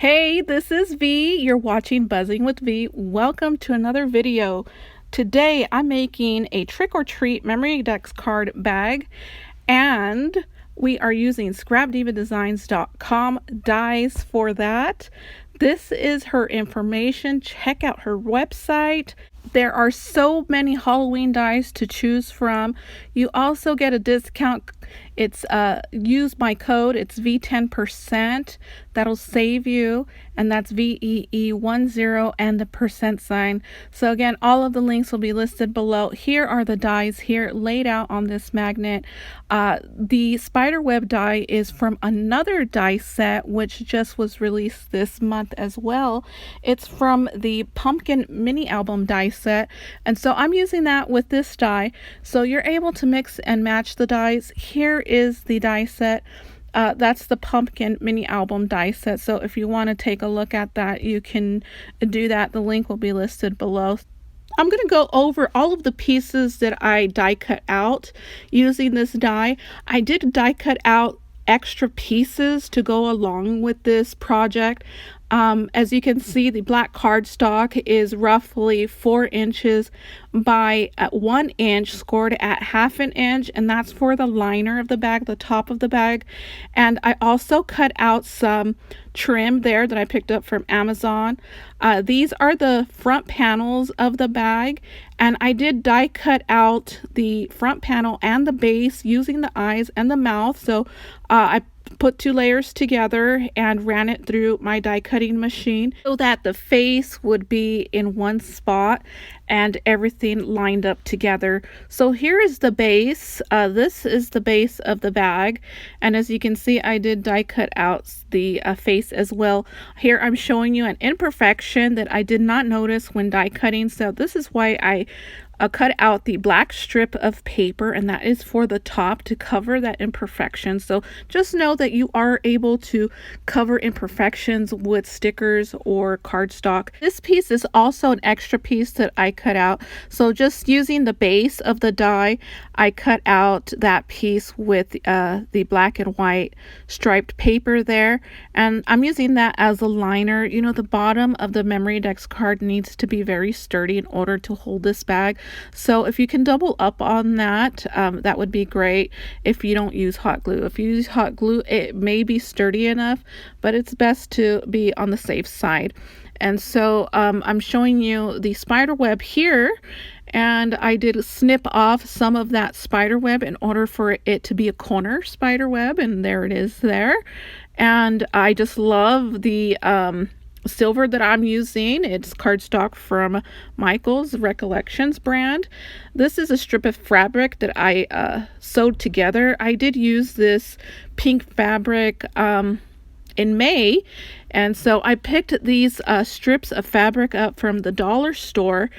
Hey, this is V. You're watching Buzzing with V. Welcome to another video. Today I'm making a trick or treat MemoryDex card bag, and we are using scrapdivadesigns.com dies for that. This is her information. Check out her website. There are so many Halloween dies to choose from. You also get a discount. It's use my code. It's V10%. That'll save you, and that's VEE10 and the percent sign. So again, all of the links will be listed below. Here are the dies here laid out on this magnet. The spiderweb die is from another die set which just was released this month as well. It's from the pumpkin mini album die set, and so I'm using that with this die. So you're able to mix and match the dies. Here is the die set. That's the pumpkin mini album die set. So if you want to take a look at that, you can do that. The link will be listed below. I'm going to go over all of the pieces that I die cut out using this die. I did die cut out extra pieces to go along with this project. As you can see, the black cardstock is roughly 4 inches by 1 inch, scored at 1/2 inch, and that's for the liner of the bag, the top of the bag. And I also cut out some trim there that I picked up from Amazon. These are the front panels of the bag, and I did die cut out the front panel and the base using the eyes and the mouth. So I put 2 layers together and ran it through my die cutting machine so that the face would be in one spot and everything lined up together. So here is the base. This is the base of the bag, and as you can see, I did die cut out the face as well. Here I'm showing you an imperfection that I did not notice when die cutting, so this is why I cut out the black strip of paper, and that is for the top to cover that imperfection. So just know that you are able to cover imperfections with stickers or cardstock. This piece is also an extra piece that I cut out. So just using the base of the die, I cut out that piece with the black and white striped paper there, and I'm using that as a liner. You know, the bottom of the MemoryDex card needs to be very sturdy in order to hold this bag. So if you can double up on that, that would be great if you don't use hot glue. If you use hot glue, it may be sturdy enough, but it's best to be on the safe side. And so I'm showing you the spider web here, and I did snip off some of that spider web in order for it to be a corner spider web, and there it is there. And I just love the silver that I'm using. It's cardstock from Michael's Recollections brand. This is a strip of fabric that I sewed together. I did use this pink fabric in May, and so I picked these strips of fabric up from the dollar store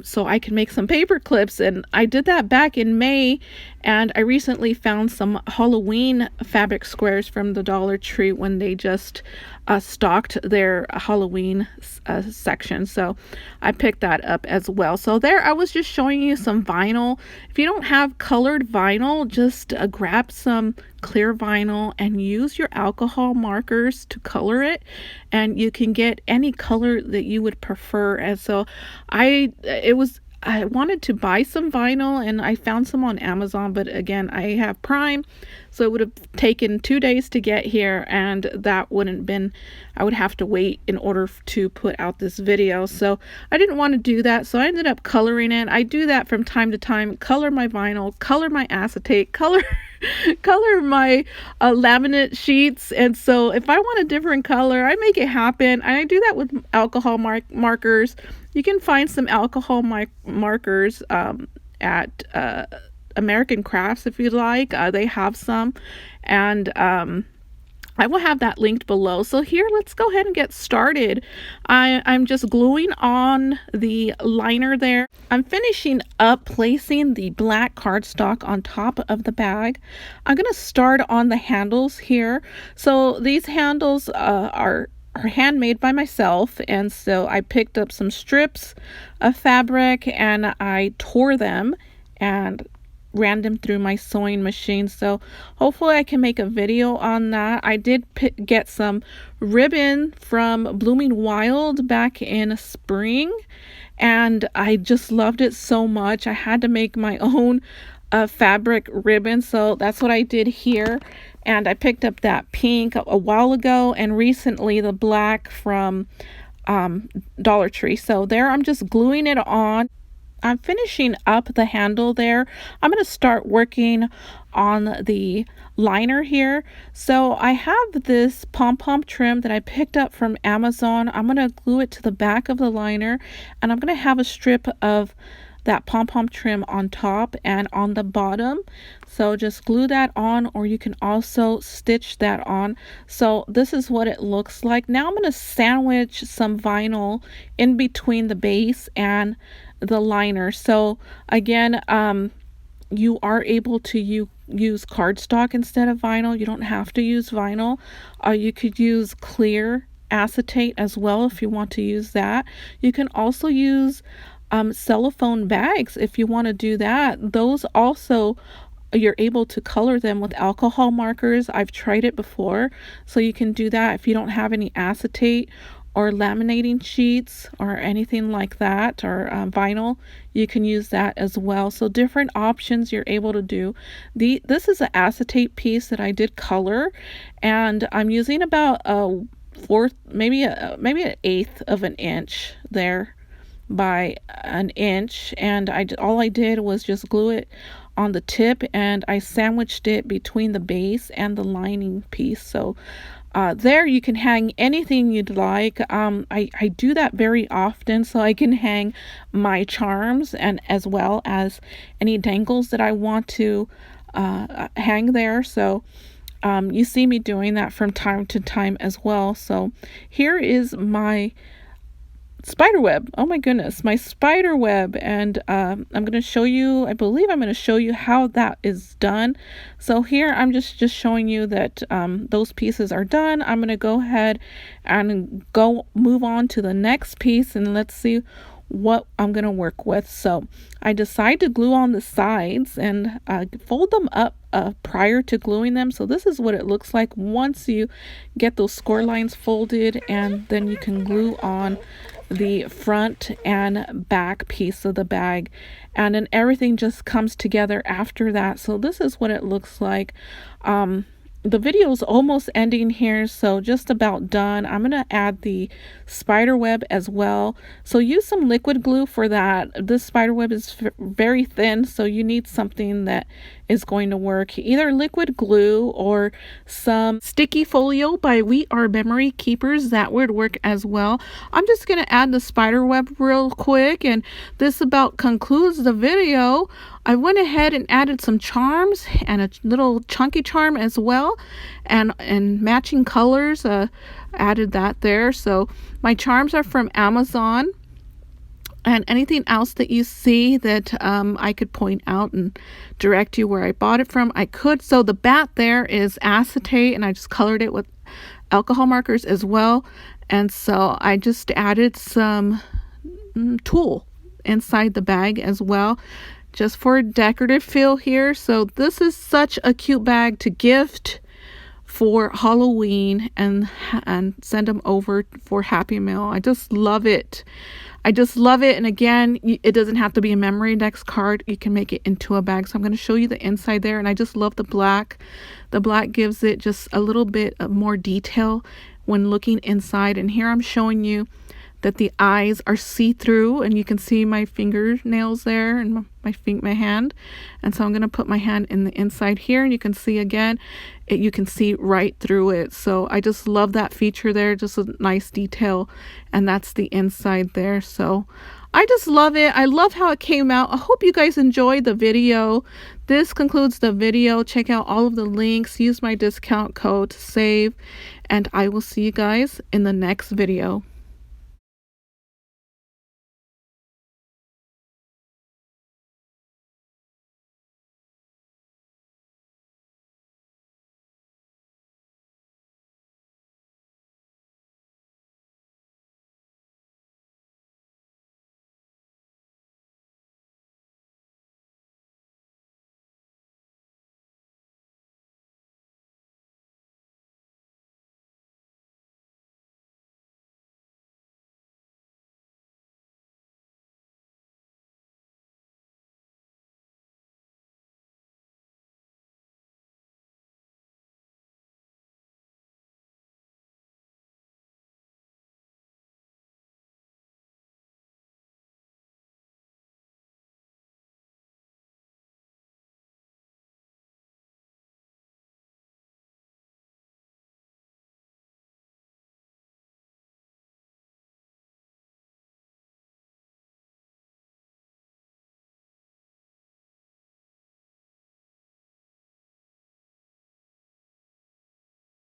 so I can make some paper clips, and I did that back in May. And I recently found some Halloween fabric squares from the Dollar Tree when they just stocked their Halloween section, so I picked that up as well. So there, I was just showing you some vinyl. If you don't have colored vinyl, just grab some clear vinyl and use your alcohol markers to color it, and you can get any color that you would prefer. And so I wanted to buy some vinyl, and I found some on Amazon, but again, I have Prime, so it would have taken 2 days to get here, and that wouldn't been, I would have to wait in order to put out this video. So I didn't want to do that, so I ended up coloring it. I do that from time to time, color my vinyl, color my acetate, color my laminate sheets. And so if I want a different color, I make it happen. I do that with alcohol markers. You can find some alcohol markers at American Crafts if you'd like. They have some, and I will have that linked below. So here, let's go ahead and get started. I'm just gluing on the liner there. I'm finishing up placing the black cardstock on top of the bag. I'm going to start on the handles here. So these handles are handmade by myself, and so I picked up some strips of fabric and I tore them and ran them through my sewing machine. So hopefully I can make a video on that. I did get some ribbon from Blooming Wild back in spring, and I just loved it so much. I had to make my own fabric ribbon, so that's what I did here. And I picked up that pink a while ago, and recently the black from Dollar Tree. So there, I'm just gluing it on. I'm finishing up the handle there. I'm going to start working on the liner here. So I have this pom-pom trim that I picked up from Amazon. I'm going to glue it to the back of the liner, and I'm going to have a strip of that pom-pom trim on top and on the bottom. So just glue that on, or you can also stitch that on. So this is what it looks like. Now I'm going to sandwich some vinyl in between the base and the liner. So again, you are able to use cardstock instead of vinyl. You don't have to use vinyl. You could use clear acetate as well if you want to use that. You can also use cellophane bags if you want to do that. Those also, you're able to color them with alcohol markers. I've tried it before, so you can do that if you don't have any acetate or laminating sheets or anything like that, or vinyl. You can use that as well. So different options you're able to do. This is an acetate piece that I did color, and I'm using about a fourth, maybe an eighth of an inch there by an inch, and all I did was just glue it on the tip, and I sandwiched it between the base and the lining piece. So there you can hang anything you'd like. I do that very often, so I can hang my charms and as well as any dangles that I want to hang there. So you see me doing that from time to time as well. So here is my spider web. Oh my goodness, my spider web. And I'm going to show you, I believe I'm going to show you how that is done. So here I'm just showing you that those pieces are done. I'm going to go ahead and move on to the next piece, and let's see what I'm going to work with. So I decide to glue on the sides and fold them up prior to gluing them. So this is what it looks like once you get those score lines folded, and then you can glue on the front and back piece of the bag, and then everything just comes together after that. So this is what it looks like. The video is almost ending here, so just about done. I'm going to add the spider web as well. So use some liquid glue for that. This spider web is very thin, so you need something that is going to work. Either liquid glue or some sticky folio by We Are Memory Keepers. That would work as well. I'm just going to add the spider web real quick, and this about concludes the video. I went ahead and added some charms and a little chunky charm as well, and matching colors, added that there. So my charms are from Amazon, and anything else that you see that I could point out and direct you where I bought it from, I could. So the bat there is acetate, and I just colored it with alcohol markers as well. And so I just added some tulle inside the bag as well, just for a decorative feel here. So this is such a cute bag to gift for Halloween and send them over for Happy Meal. I just love it. I just love it. And again, it doesn't have to be a MemoryDex card. You can make it into a bag. So I'm going to show you the inside there. And I just love the black. The black gives it just a little bit of more detail when looking inside. And here I'm showing you that the eyes are see-through, and you can see my fingernails there and my hand. And so I'm going to put my hand in the inside here, and you can see again, you can see right through it. So I just love that feature there, just a nice detail. And that's the inside there. So I just love it. I love how it came out. I hope you guys enjoyed the video. This concludes the video. Check out all of the links. Use my discount code to save, and I will see you guys in the next video.